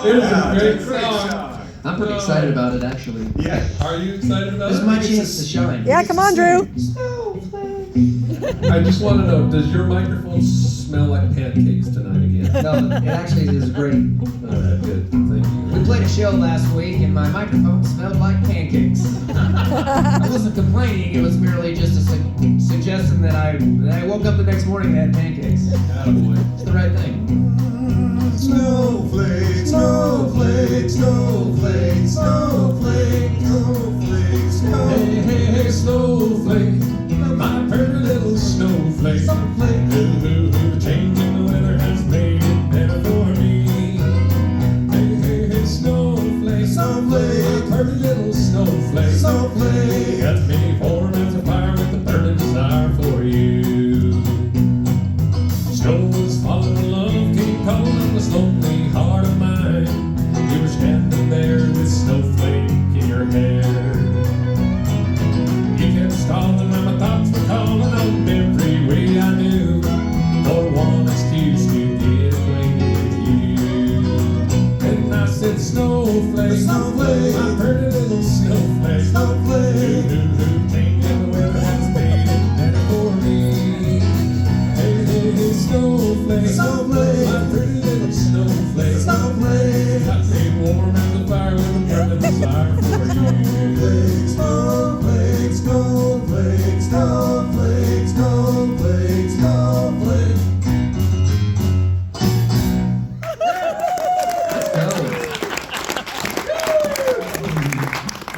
It is a great song. I'm pretty excited about it, actually. Yeah. Are you excited about This is it? my chance to shine. Yeah, come on, Drew. I just want to know, does your microphone smell like pancakes tonight again? No, it actually is great. Alright, good. Thank you. We played a show last week and my microphone smelled like pancakes. I wasn't complaining, it was merely just a suggestion that I woke up the next morning and had pancakes. Attaboy. It's the right thing. Snowflake, snowflake, snowflake, snowflake, snowflake, snowflake. Hey, hey, hey, snowflake, my pretty little snowflake. Ooh, changing the weather has made it better for me. Hey, hey, hey, snowflake, Snowflake. my pretty little snowflake. Snowflake. Got me warm as a fire with a burning desire for you. Snow was falling, love came calling on this lonely heart of mine. You were standing there with snowflake in your hair. You kept stalling and my thoughts were calling on every way I knew for one excuse to get acquainted with you. And I said, snowflake, Snowflake. my pretty little snowflake. Snowflake. Changing the weather has made it better for me. Hey, hey, hey, snowflake, Snowflake. my pretty